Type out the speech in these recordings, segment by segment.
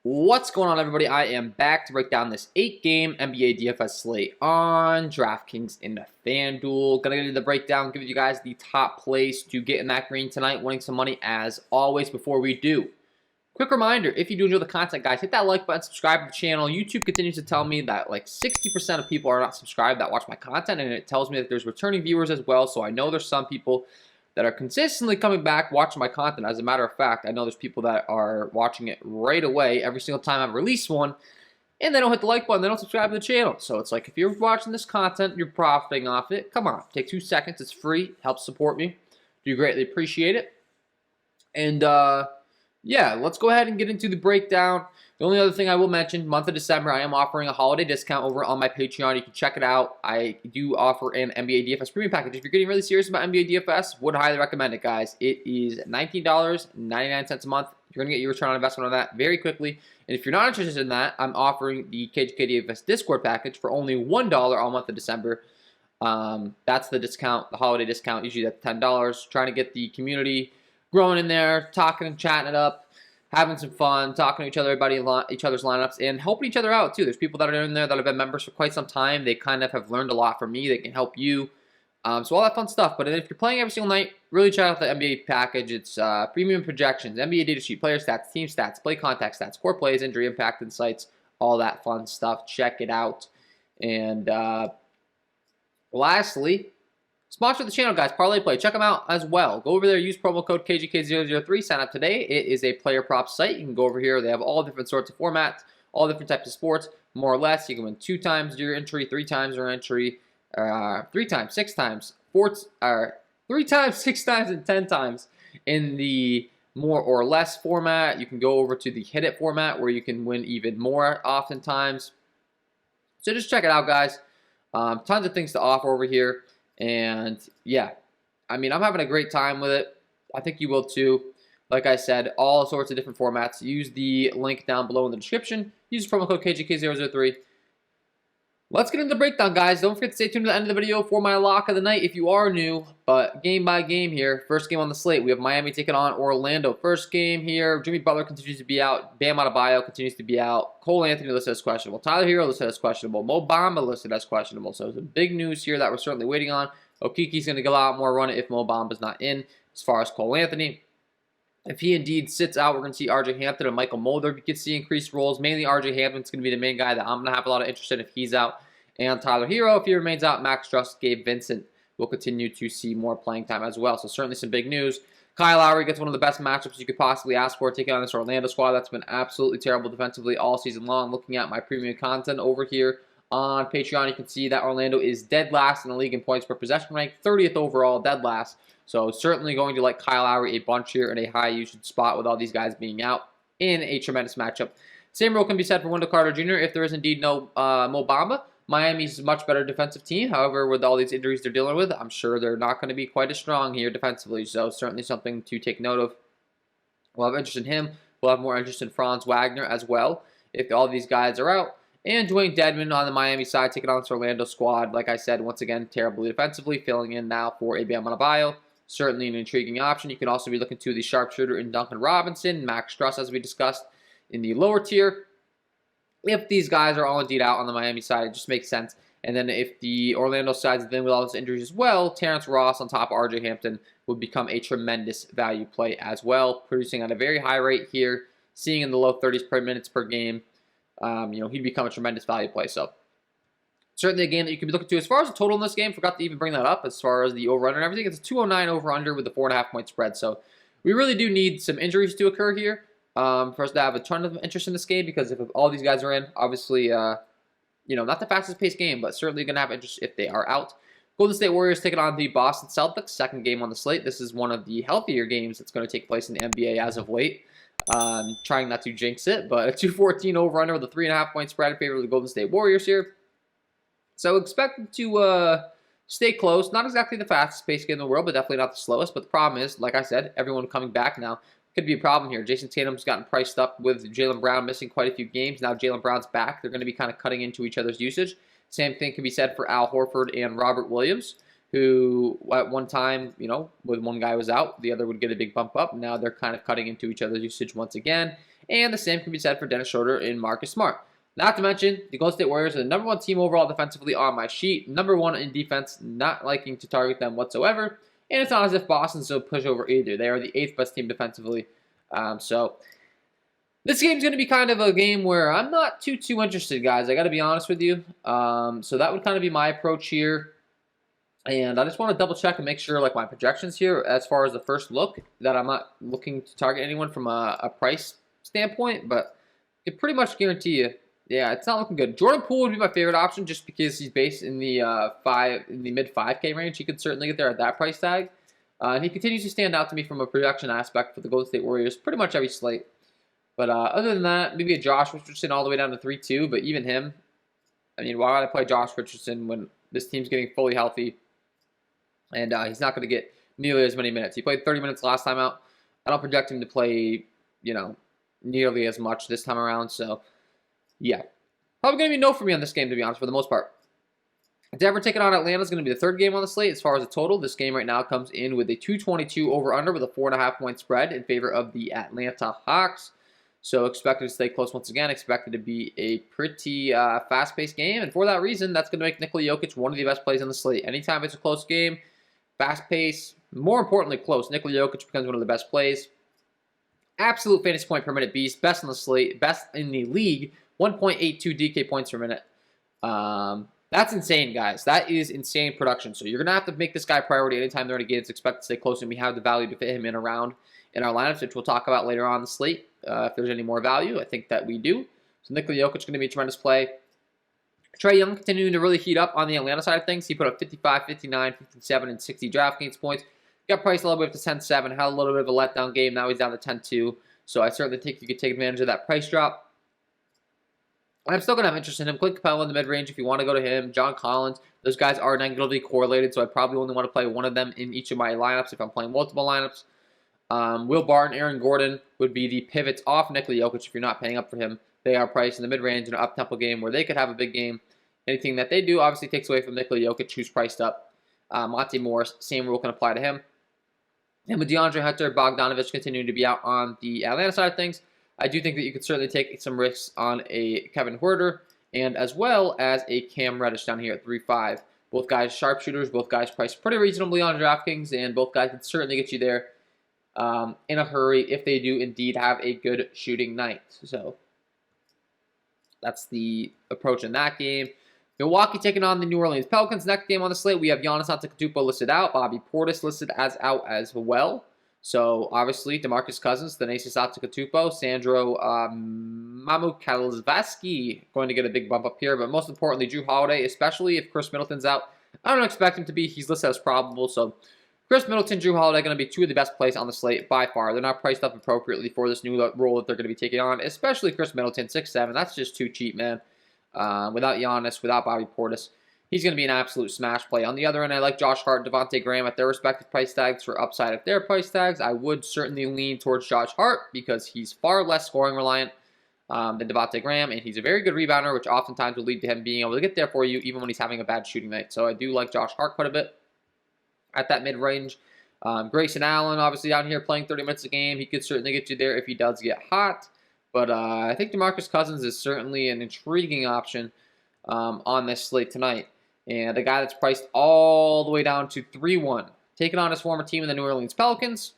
What's going on, everybody? I am back to break down this 8-game NBA DFS slate on DraftKings in the FanDuel. Gonna get into the breakdown, give you guys the top place to get in that green tonight, winning some money as always. Before we do, quick reminder, if you do enjoy the content, guys, hit that like button, subscribe to the channel. YouTube continues to tell me that like 60% of people are not subscribed that watch my content, and it tells me that there's returning viewers as well, so I know there's some people that are consistently coming back watching my content. As a matter of fact, I know there's people that are watching it right away every single time I release one, and they don't hit the like button, they don't subscribe to the channel. So it's like, if you're watching this content, you're profiting off it, come on, take 2 seconds, it's free, helps support me, do greatly appreciate it. And yeah, let's go ahead and get into the breakdown. The only other thing I will mention, month of December, I am offering a holiday discount over on my Patreon. You can check it out. I do offer an NBA DFS premium package. If you're getting really serious about NBA DFS, would highly recommend it, guys. It is $19.99 a month. You're going to get your return on investment on that very quickly. And if you're not interested in that, I'm offering the KJK DFS Discord package for only $1 all month of December. That's the discount, the holiday discount. Usually that's $10. Trying to get the community growing in there, talking and chatting it up, having some fun, talking to each other about each other's lineups, and helping each other out, too. There's people that are in there that have been members for quite some time. They kind of have learned a lot from me. They can help you. So all that fun stuff. But if you're playing every single night, really check out the NBA package. It's premium projections, NBA data sheet, player stats, team stats, play contact stats, core plays, injury impact insights, all that fun stuff. Check it out. And lastly, sponsor the channel, guys. Parlay Play. Check them out as well. Go over there. Use promo code KJK003. Sign up today. It is a player prop site. You can go over here. They have all different sorts of formats, all different types of sports, more or less. You can win 2 times your entry, 3 times your entry, 3 times, 6 times, 3 times, 6 times, and 10 times in the more or less format. You can go over to the hit it format where you can win even more oftentimes. So just check it out, guys. Tons of things to offer over here. And yeah, I mean, I'm having a great time with it. I think you will too. Like I said, all sorts of different formats. Use the link down below in the description. Use promo code KJK003. Let's get into the breakdown, guys. Don't forget to stay tuned to the end of the video for my lock of the night if you are new. But game by game here. First game on the slate, we have Miami taking on Orlando. First game here, Jimmy Butler continues to be out. Bam Adebayo continues to be out. Cole Anthony listed as questionable. Tyler Hero listed as questionable. Mo Bamba listed as questionable. So some big news here that we're certainly waiting on. Okiki's going to get a lot more run if Mo Bamba's not in. As far as Cole Anthony, if he indeed sits out, we're going to see RJ Hampton and Michael Mulder. You can see increased roles. Mainly RJ Hampton's going to be the main guy that I'm going to have a lot of interest in if he's out. And Tyler Hero, if he remains out, Max Struss, Gabe Vincent will continue to see more playing time as well. So certainly some big news. Kyle Lowry gets one of the best matchups you could possibly ask for, taking on this Orlando squad that's been absolutely terrible defensively all season long. Looking at my premium content over here on Patreon, you can see that Orlando is dead last in the league in points per possession rank, 30th overall, dead last. So certainly going to like Kyle Lowry a bunch here in a high usage spot with all these guys being out in a tremendous matchup. Same role can be said for Wendell Carter Jr. if there is indeed no Mo Bamba. Miami's a much better defensive team. However, with all these injuries they're dealing with, I'm sure they're not going to be quite as strong here defensively. So certainly something to take note of. We'll have interest in him. We'll have more interest in Franz Wagner as well if all these guys are out. And Dwayne Dedmon on the Miami side taking on this Orlando squad. Like I said, once again, terribly defensively, filling in now for a Bam Adebayo. Certainly an intriguing option. You can also be looking to the sharpshooter in Duncan Robinson, Max Struss, as we discussed in the lower tier. If these guys are all indeed out on the Miami side, it just makes sense. And then if the Orlando side is then with all those injuries as well, Terrence Ross on top of RJ Hampton would become a tremendous value play as well, producing at a very high rate here, seeing in the low 30s per minutes per game. He'd become a tremendous value play. So certainly a game that you can be looking to. As far as the total in this game, forgot to even bring that up as far as the over-under and everything. It's a 209 over-under with a 4.5 point spread. So we really do need some injuries to occur here for us to have a ton of interest in this game, because if all these guys are in, obviously, not the fastest paced game, but certainly going to have interest if they are out. Golden State Warriors taking on the Boston Celtics, second game on the slate. This is one of the healthier games that's going to take place in the NBA as of late. Trying not to jinx it, but a 214 over-under with a 3.5 point spread in favor of the Golden State Warriors here. So expect to stay close. Not exactly the fastest paced game in the world, but definitely not the slowest. But the problem is, like I said, everyone coming back now. Could be a problem here. Jason Tatum's gotten priced up with Jaylen Brown missing quite a few games. Now Jaylen Brown's back. They're going to be kind of cutting into each other's usage. Same thing can be said for Al Horford and Robert Williams, who at one time, when one guy was out, the other would get a big bump up. Now they're kind of cutting into each other's usage once again. And the same can be said for Dennis Schroeder and Marcus Smart. Not to mention, the Golden State Warriors are the #1 team overall defensively on my sheet. #1 in defense, not liking to target them whatsoever. And it's not as if Boston's no pushover either. They are the 8th best team defensively. So this game's going to be kind of a game where I'm not too interested, guys. I got to be honest with you. So that would kind of be my approach here. And I just want to double check and make sure, like, my projections here, as far as the first look, that I'm not looking to target anyone from a price standpoint. But I can pretty much guarantee you, yeah, it's not looking good. Jordan Poole would be my favorite option just because he's based in the mid 5K range. He could certainly get there at that price tag. And he continues to stand out to me from a projection aspect for the Golden State Warriors pretty much every slate. But other than that, maybe a Josh Richardson all the way down to 3-2. But even him, I mean, why would I play Josh Richardson when this team's getting fully healthy? And he's not going to get nearly as many minutes. He played 30 minutes last time out. I don't project him to play, nearly as much this time around. So, yeah. Probably going to be no for me on this game, to be honest, for the most part. Denver taking on Atlanta is going to be the third game on the slate. As far as the total, this game right now comes in with a 222 over-under with a 4.5-point spread in favor of the Atlanta Hawks. So expected to stay close once again. Expected to be a pretty fast-paced game. And for that reason, that's going to make Nikola Jokic one of the best plays on the slate. Anytime it's a close game, fast-paced, more importantly close, Nikola Jokic becomes one of the best plays. Absolute fantasy point per minute beast. Best on the slate. Best in the league. 1.82 DK points per minute. That's insane, guys. That is insane production. So you're going to have to make this guy a priority anytime they're in a game. It's expected to stay close, and we have the value to fit him in around in our lineups, which we'll talk about later on the slate. If there's any more value, I think that we do. So Nikola Jokic is going to be a tremendous play. Trae Young continuing to really heat up on the Atlanta side of things. He put up 55, 59, 57, and 60 DraftKings points. Got priced a little bit up to 10-7. Had a little bit of a letdown game. Now he's down to 10-2. So I certainly think you could take advantage of that price drop. I'm still going to have interest in him. Clint Capella in the mid-range if you want to go to him. John Collins. Those guys are negatively correlated, so I probably only want to play one of them in each of my lineups if I'm playing multiple lineups. Will Barton, Aaron Gordon would be the pivots off Nikola Jokic if you're not paying up for him. They are priced in the mid-range in an up-tempo game where they could have a big game. Anything that they do obviously takes away from Nikola Jokic, who's priced up. Monty Morris, same rule can apply to him. And with DeAndre Hunter, Bogdanovich continuing to be out on the Atlanta side of things, I do think that you could certainly take some risks on a Kevin Huerter and as well as a Cam Reddish down here at 3-5. Both guys sharpshooters, both guys priced pretty reasonably on DraftKings, and both guys can certainly get you there in a hurry if they do indeed have a good shooting night. So that's the approach in that game. Milwaukee taking on the New Orleans Pelicans. Next game on the slate, we have Giannis Antetokounmpo listed out. Bobby Portis listed as out as well. So, obviously, DeMarcus Cousins, Thanasis Antetokounmpo, Sandro Mamukelashvili going to get a big bump up here. But most importantly, Jrue Holiday, especially if Chris Middleton's out. I don't expect him to be. He's listed as probable. So, Chris Middleton, Jrue Holiday going to be two of the best plays on the slate by far. They're not priced up appropriately for this new role that they're going to be taking on, especially Chris Middleton, 6'7". That's just too cheap, man. Without Giannis, without Bobby Portis, he's going to be an absolute smash play. On the other end, I like Josh Hart, Devontae Graham at their respective price tags. For upside at their price tags, I would certainly lean towards Josh Hart because he's far less scoring reliant than Devontae Graham, and he's a very good rebounder, which oftentimes will lead to him being able to get there for you even when he's having a bad shooting night. So I do like Josh Hart quite a bit at that mid-range. Grayson Allen, obviously down here playing 30 minutes a game. He could certainly get you there if he does get hot. But I think DeMarcus Cousins is certainly an intriguing option on this slate tonight. And a guy that's priced all the way down to 3-1. Taking on his former team in the New Orleans Pelicans.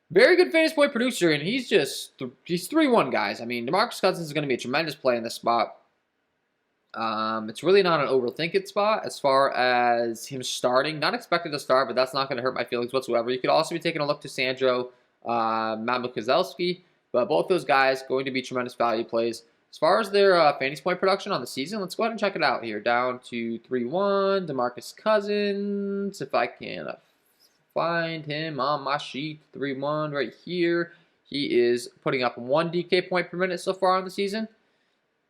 Very good fantasy point producer, and he's 3-1, guys. I mean, DeMarcus Cousins is going to be a tremendous play in this spot. It's really not an overthink it spot as far as him starting. Not expected to start, but that's not going to hurt my feelings whatsoever. You could also be taking a look to Sandro Mamukelashvili. But both those guys going to be tremendous value plays. As far as their fantasy point production on the season, let's go ahead and check it out here. Down to 3-1, DeMarcus Cousins. If I can find him on my sheet, 3-1 right here. He is putting up 1 DK point per minute so far on the season.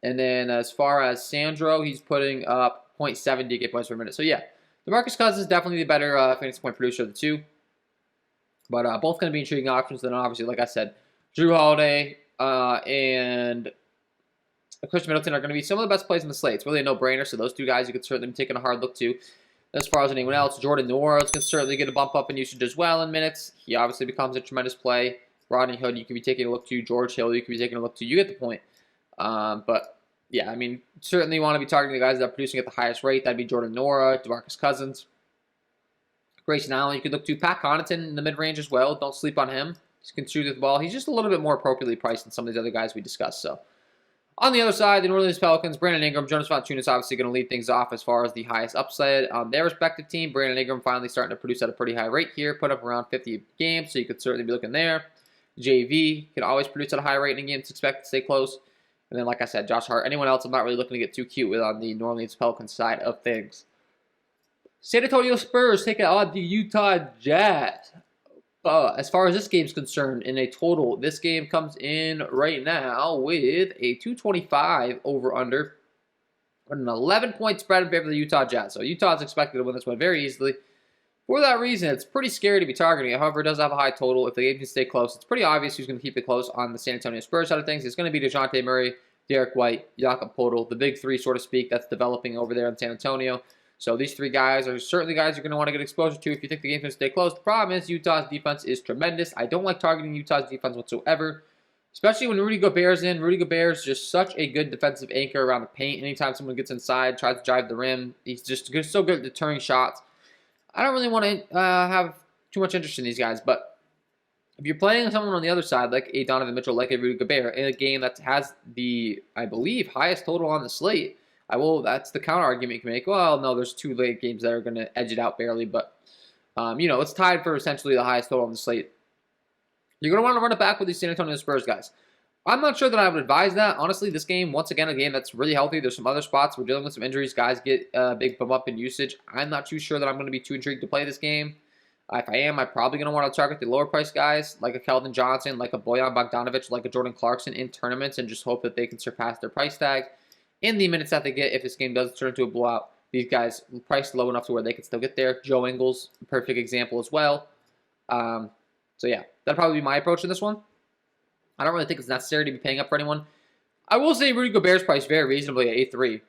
And then as far as Sandro, he's putting up 0.7 DK points per minute. So yeah, DeMarcus Cousins is definitely the better fantasy point producer of the two. But both going to be intriguing options. Then obviously, like I said, Jrue Holiday and Chris Middleton are going to be some of the best plays in the slate. It's really a no-brainer, so those two guys you could certainly be taking a hard look to. As far as anyone else, Jordan Nwora can certainly get a bump up in usage as well in minutes. He obviously becomes a tremendous play Rodney Hood, you could be taking a look to. George Hill, you could be taking a look to. You get the point. But yeah, I mean, certainly want to be targeting the guys that are producing at the highest rate. That'd be Jordan Nora, DeMarcus Cousins, Grayson Allen. You could look to Pat Connaughton in the mid-range as well. Don't sleep on him. He can shoot the ball. He's just a little bit more appropriately priced than some of these other guys we discussed. So on the other side, the New Orleans Pelicans, Brandon Ingram, Jonas Valanciunas obviously going to lead things off as far as the highest upside on their respective team. Brandon Ingram finally starting to produce at a pretty high rate here, put up around 50 games, so you could certainly be looking there. JV can always produce at a high rate in games, expect to stay close. And then, like I said, Josh Hart. Anyone else, I'm not really looking to get too cute with on the New Orleans Pelicans side of things. San Antonio Spurs taking on the Utah Jazz. As far as this game's concerned, in a total, this game comes in right now with a 225 over-under, an 11-point spread in favor of the Utah Jazz. So Utah's expected to win this one very easily. For that reason, it's pretty scary to be targeting it. However, it does have a high total. If the game can stay close, it's pretty obvious who's going to keep it close on the San Antonio Spurs side of things. It's going to be DeJounte Murray, Derek White, Jakob Poeltl, the big three, so to speak, that's developing over there in San Antonio. So these three guys are certainly guys you're going to want to get exposure to if you think the game's going to stay close. The problem is Utah's defense is tremendous. I don't like targeting Utah's defense whatsoever, especially when Rudy Gobert's in. Rudy Gobert is just such a good defensive anchor around the paint. Anytime someone gets inside, tries to drive the rim, he's just so good at deterring shots. I don't really want to have too much interest in these guys, but if you're playing someone on the other side, like a Donovan Mitchell, like a Rudy Gobert, in a game that has the, I believe, highest total on the slate, that's the counter argument you can make. Well, no, there's two late games that are going to edge it out barely, but, it's tied for essentially the highest total on the slate. You're going to want to run it back with these San Antonio Spurs guys. I'm not sure that I would advise that. Honestly, this game, once again, a game that's really healthy. There's some other spots. We're dealing with some injuries. Guys get a big bump up in usage. I'm not too sure that I'm going to be too intrigued to play this game. If I am, I'm probably going to want to target the lower price guys, like a Keldon Johnson, like a Bojan Bogdanovic, like a Jordan Clarkson in tournaments, and just hope that they can surpass their price tag in the minutes that they get. If this game does turn into a blowout, these guys priced low enough to where they can still get there. Joe Ingles, a perfect example as well. So yeah, that'll probably be my approach in this one. I don't really think it's necessary to be paying up for anyone. I will say Rudy Gobert's priced very reasonably at 8-3.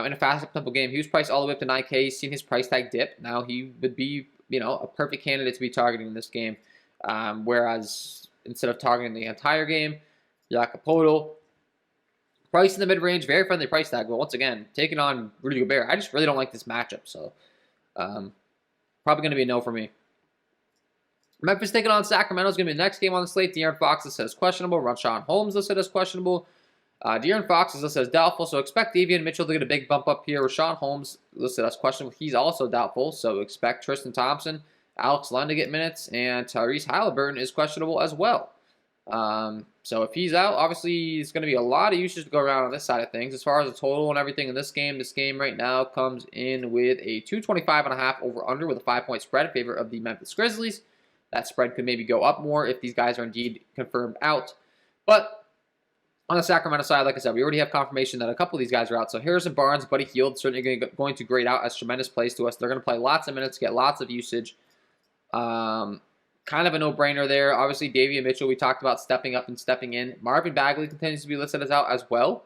In a fast tempo game, he was priced all the way up to 9K. He's seen his price tag dip. Now he would be, a perfect candidate to be targeting in this game. Whereas instead of targeting the entire game, Jakob Poeltl, price in the mid-range, very friendly price tag. But once again, taking on Rudy Gobert, I just really don't like this matchup. So probably going to be a no for me. Memphis taking on Sacramento is going to be the next game on the slate. De'Aaron Fox listed as questionable. Rashawn Holmes listed as questionable. De'Aaron Fox is listed as doubtful, so expect Davion Mitchell to get a big bump up here. Rashawn Holmes listed as questionable. He's also doubtful, so expect Tristan Thompson, Alex Len to get minutes, and Tyrese Halliburton is questionable as well. So if he's out, obviously it's going to be a lot of usage to go around on this side of things. As far as the total and everything in this game right now comes in with a 225.5 over-under with a 5-point spread in favor of the Memphis Grizzlies. That spread could maybe go up more if these guys are indeed confirmed out. But on the Sacramento side, like I said, we already have confirmation that a couple of these guys are out. So Harrison Barnes, Buddy Hield, certainly going to grade out as tremendous plays to us. They're going to play lots of minutes, get lots of usage. Kind of a no-brainer there. Obviously, Davion Mitchell, we talked about stepping up and stepping in. Marvin Bagley continues to be listed as out as well.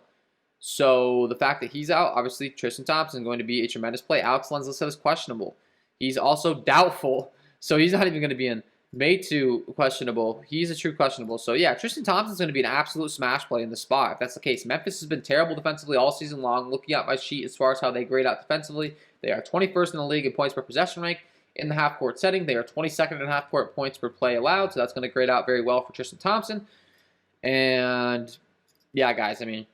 So the fact that he's out, obviously Tristan Thompson is going to be a tremendous play. Alex Len's listed as questionable. He's also doubtful, so he's not even going to be in. Metu, questionable. He's a true questionable. So, yeah, Tristan Thompson's going to be an absolute smash play in the spot if that's the case. Memphis has been terrible defensively all season long. Looking at my sheet as far as how they grade out defensively, they are 21st in the league in points per possession rank. In the half-court setting, they are 22nd in half-court points per play allowed, so that's going to grade out very well for Tristan Thompson. And, yeah, guys, I mean,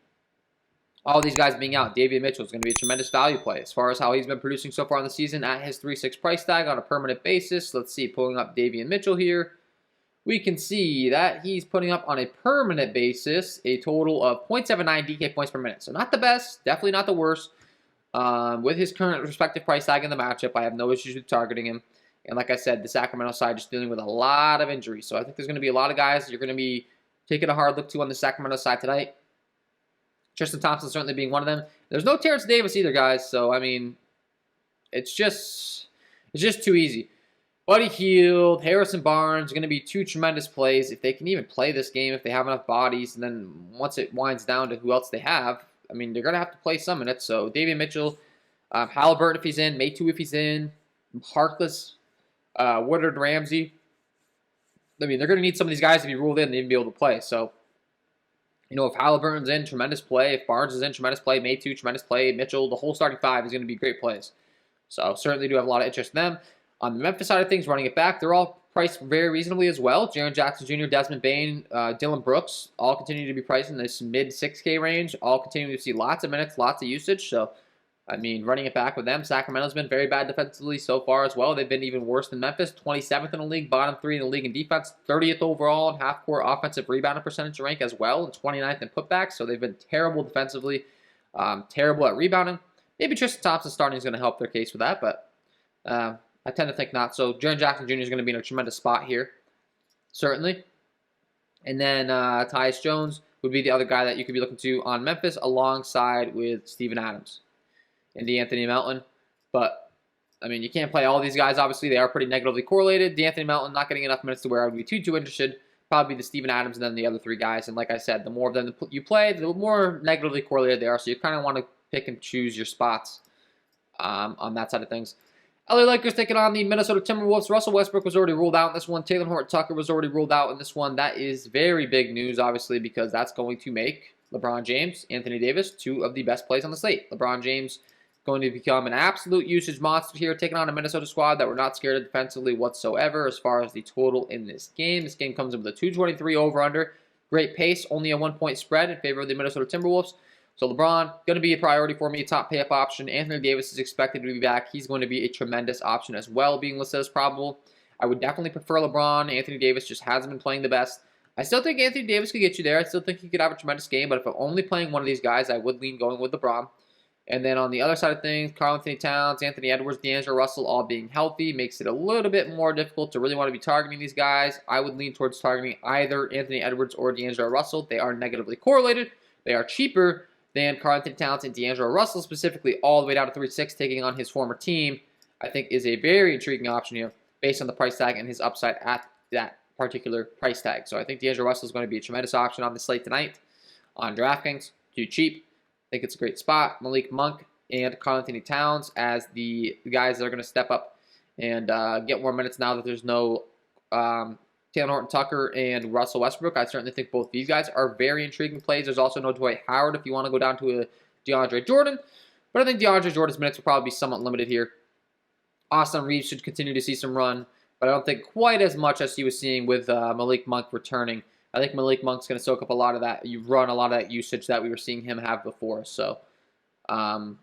all these guys being out, Davion Mitchell is going to be a tremendous value play as far as how he's been producing so far in the season at his 3.6 price tag on a permanent basis. Let's see, pulling up Davion Mitchell here. We can see that he's putting up on a permanent basis a total of 0.79 DK points per minute. So not the best, definitely not the worst. With his current respective price tag in the matchup, I have no issues with targeting him. And like I said, the Sacramento side just dealing with a lot of injuries. So I think there's going to be a lot of guys you're going to be taking a hard look to on the Sacramento side tonight. Tristan Thompson certainly being one of them. There's no Terrence Davis either, guys. So, I mean, it's just too easy. Buddy Hield, Harrison Barnes are going to be two tremendous plays. If they can even play this game, if they have enough bodies, and then once it winds down to who else they have, I mean, they're going to have to play some minutes. So, Davion Mitchell, Halliburton if he's in, Metu if he's in, Harkless, Woodard Ramsey. I mean, they're going to need some of these guys to be ruled in to even be able to play. So, if Halliburton's in, tremendous play. If Barnes is in, tremendous play. Maytu, tremendous play. Mitchell, the whole starting five is going to be great plays. So, certainly do have a lot of interest in them. On the Memphis side of things, running it back, they're all priced very reasonably as well. Jaren Jackson Jr., Desmond Bane, Dylan Brooks, all continue to be priced in this mid-6K range. All continue to see lots of minutes, lots of usage. So, I mean, running it back with them. Sacramento's been very bad defensively so far as well. They've been even worse than Memphis. 27th in the league, bottom 3 in the league in defense. 30th overall in half-court offensive rebounding percentage rank as well. And 29th in putbacks. So they've been terrible defensively, terrible at rebounding. Maybe Tristan Thompson starting is going to help their case with that, but I tend to think not. So Jaren Jackson Jr. is going to be in a tremendous spot here, certainly. And then Tyus Jones would be the other guy that you could be looking to on Memphis alongside with Steven Adams and DeAnthony Melton. But, I mean, you can't play all these guys. Obviously, they are pretty negatively correlated. DeAnthony Melton not getting enough minutes to where I would be too interested. Probably the Steven Adams and then the other three guys. And like I said, the more of them you play, the more negatively correlated they are. So you kind of want to pick and choose your spots on that side of things. LA Lakers taking on the Minnesota Timberwolves. Russell Westbrook was already ruled out in this one. Taylor Horton-Tucker was already ruled out in this one. That is very big news, obviously, because that's going to make LeBron James, Anthony Davis, two of the best plays on the slate. LeBron James going to become an absolute usage monster here, taking on a Minnesota squad that we're not scared of defensively whatsoever as far as the total in this game. This game comes in with a 223 over-under. Great pace, only a 1-point spread in favor of the Minnesota Timberwolves. So LeBron, going to be a priority for me, top pay-up option. Anthony Davis is expected to be back. He's going to be a tremendous option as well, being listed as probable. I would definitely prefer LeBron. Anthony Davis just hasn't been playing the best. I still think Anthony Davis could get you there. I still think he could have a tremendous game, but if I'm only playing one of these guys, I would lean going with LeBron. And then on the other side of things, Karl-Anthony Towns, Anthony Edwards, D'Angelo Russell all being healthy makes it a little bit more difficult to really want to be targeting these guys. I would lean towards targeting either Anthony Edwards or D'Angelo Russell. They are negatively correlated. They are cheaper than Karl-Anthony Towns and D'Angelo Russell, specifically all the way down to 3.6, taking on his former team, I think is a very intriguing option here based on the price tag and his upside at that particular price tag. So I think D'Angelo Russell is going to be a tremendous option on the slate tonight on DraftKings. Too cheap. I think it's a great spot. Malik Monk and Karl-Anthony Towns as the guys that are going to step up and get more minutes now that there's no Taylor Horton-Tucker and Russell Westbrook. I certainly think both these guys are very intriguing plays. There's also no Dwight Howard if you want to go down to a DeAndre Jordan. But I think DeAndre Jordan's minutes will probably be somewhat limited here. Austin Reeves should continue to see some run, but I don't think quite as much as he was seeing with Malik Monk returning. I think Malik Monk's going to soak up a lot of that. You run a lot of that usage that we were seeing him have before. So, but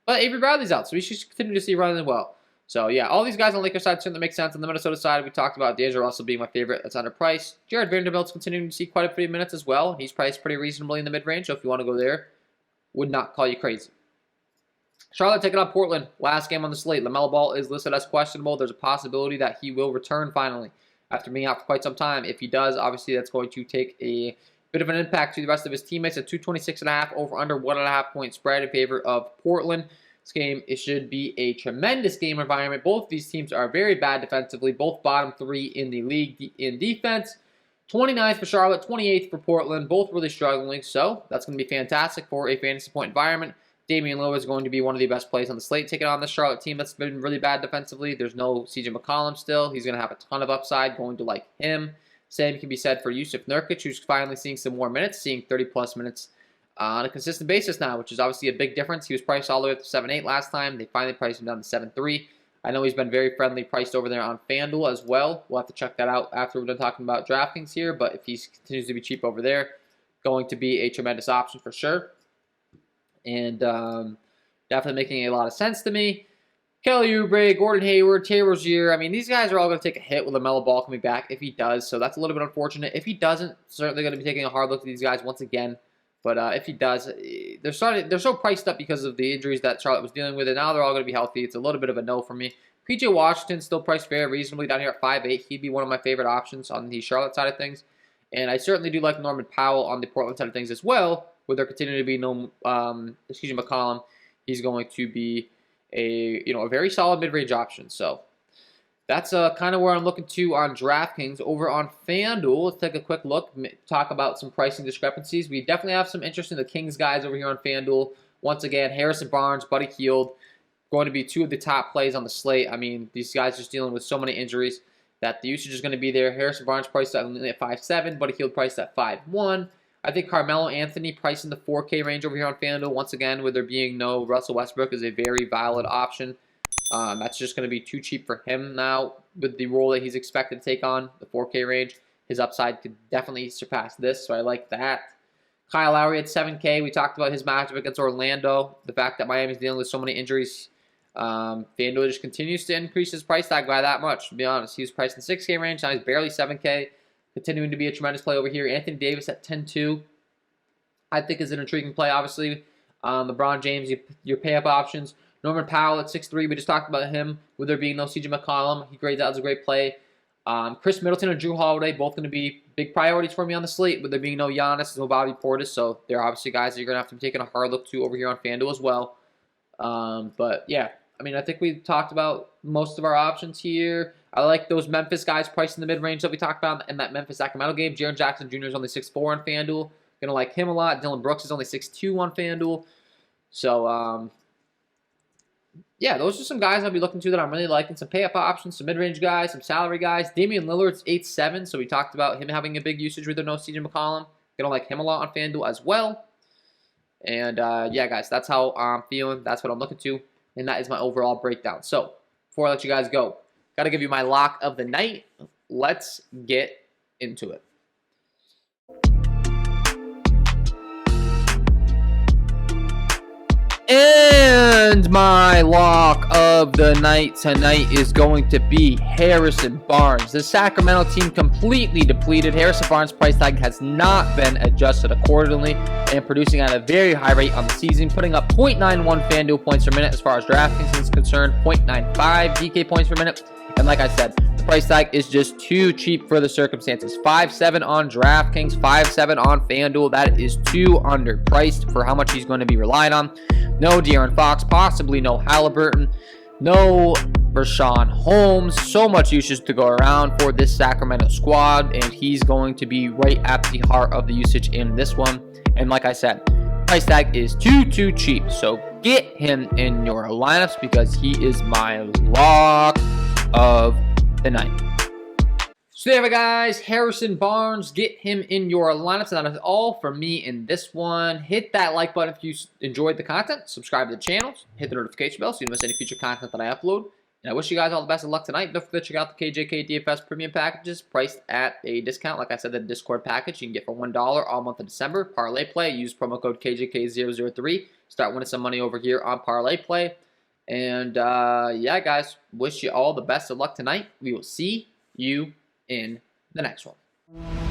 Avery Bradley's out, so we should continue to see running well. So, yeah, all these guys on the Lakers side certainly make sense. On the Minnesota side, we talked about D'Angelo Russell being my favorite. That's underpriced. Jared Vanderbilt's continuing to see quite a few minutes as well. He's priced pretty reasonably in the mid-range, so if you want to go there, would not call you crazy. Charlotte taking on Portland. Last game on the slate. LaMelo Ball is listed as questionable. There's a possibility that he will return finally after being out for quite some time. If he does, obviously that's going to take a bit of an impact to the rest of his teammates. At 226.5 over under 1.5 point spread in favor of Portland. This game, it should be a tremendous game environment. Both of these teams are very bad defensively. Both bottom 3 in the league in defense. 29th for Charlotte, 28th for Portland. Both really struggling, so that's going to be fantastic for a fantasy point environment. Damian Lillard is going to be one of the best plays on the slate, taking on the Charlotte team that's been really bad defensively. There's no CJ McCollum still. He's going to have a ton of upside, going to like him. Same can be said for Yusuf Nurkic, who's finally seeing some more minutes, seeing 30-plus minutes on a consistent basis now, which is obviously a big difference. He was priced all the way up to 7.8 last time. They finally priced him down to 7.3. I know he's been very friendly priced over there on FanDuel as well. We'll have to check that out after we're done talking about DraftKings here, but if he continues to be cheap over there, going to be a tremendous option for sure. And definitely making a lot of sense to me. Kelly Oubre, Gordon Hayward, Terry Rozier. I mean, these guys are all going to take a hit with LaMelo Ball coming back if he does. So that's a little bit unfortunate. If he doesn't, certainly going to be taking a hard look at these guys once again. But if he does, they're so priced up because of the injuries that Charlotte was dealing with, and now they're all going to be healthy. It's a little bit of a no for me. PJ Washington still priced very reasonably down here at 5.8. He'd be one of my favorite options on the Charlotte side of things. And I certainly do like Norman Powell on the Portland side of things as well. With there continuing to be no, McCollum, he's going to be a very solid mid-range option. So that's kind of where I'm looking to on DraftKings. Over on FanDuel, let's take a quick look, talk about some pricing discrepancies. We definitely have some interest in the Kings guys over here on FanDuel. Once again, Harrison Barnes, Buddy Hield, going to be two of the top plays on the slate. I mean, these guys are just dealing with so many injuries. that the usage is going to be there. Harrison Barnes priced at 5.7, Buddy Hield priced at 5.1. I think Carmelo Anthony priced in the 4K range over here on FanDuel. Once again, with there being no Russell Westbrook, is a very valid option. That's just going to be too cheap for him now with the role that he's expected to take on, the 4K range. His upside could definitely surpass this, so I like that. Kyle Lowry at 7K. We talked about his matchup against Orlando. The fact that Miami's dealing with so many injuries. FanDuel just continues to increase his price tag by that much, to be honest. He was priced in the 6K range. Now he's barely 7K. Continuing to be a tremendous play over here. Anthony Davis at 10.2. I think is an intriguing play, obviously. LeBron James, your pay-up options. Norman Powell at 6'3". We just talked about him. With there being no CJ McCollum, he grades out as a great play. Chris Middleton and Drew Holiday, both going to be big priorities for me on the slate, with there being no Giannis, no Bobby Portis. So they're obviously guys that you're going to have to be taking a hard look to over here on FanDuel as well. But yeah, I mean, I think we talked about most of our options here. I like those Memphis guys priced in the mid-range that we talked about in that Memphis-Sacramento game. Jaren Jackson Jr. is only 6'4" on FanDuel. Going to like him a lot. Dylan Brooks is only 6'2" on FanDuel. So, yeah, those are some guys I'll be looking to that I'm really liking. Some pay-up options, some mid-range guys, some salary guys. Damian Lillard's 8.7, so we talked about him having a big usage with no CJ McCollum. Going to like him a lot on FanDuel as well. And, yeah, guys, that's how I'm feeling. That's what I'm looking to. And that is my overall breakdown. So, before I let you guys go, got to give you my lock of the night. Let's get into it. And my lock of the night tonight is going to be Harrison Barnes. The Sacramento team completely depleted. Harrison Barnes' price tag has not been adjusted accordingly and producing at a very high rate on the season, putting up 0.91 FanDuel points per minute as far as DraftKings is concerned, 0.95 DK points per minute. And like I said, the price tag is just too cheap for the circumstances. 5.7 on DraftKings, 5.7 on FanDuel. That is too underpriced for how much he's going to be relied on. No De'Aaron Fox, possibly no Halliburton, no Rashawn Holmes. So much usage to go around for this Sacramento squad, and he's going to be right at the heart of the usage in this one. And like I said, price tag is too cheap. So get him in your lineups because he is my lock of the night. So there we go, guys. Harrison Barnes, get him in your lineups. And that is all for me in this one. Hit that like button if you enjoyed the content. Subscribe to the channel. Hit the notification bell so you don't miss any future content that I upload. And I wish you guys all the best of luck tonight. Don't forget to check out the KJK DFS premium packages priced at a discount. Like I said, the Discord package you can get for $1 all month of December. Parlay Play. Use promo code KJK003. Start winning some money over here on Parlay Play. And yeah, guys, wish you all the best of luck tonight. We will see you in the next one.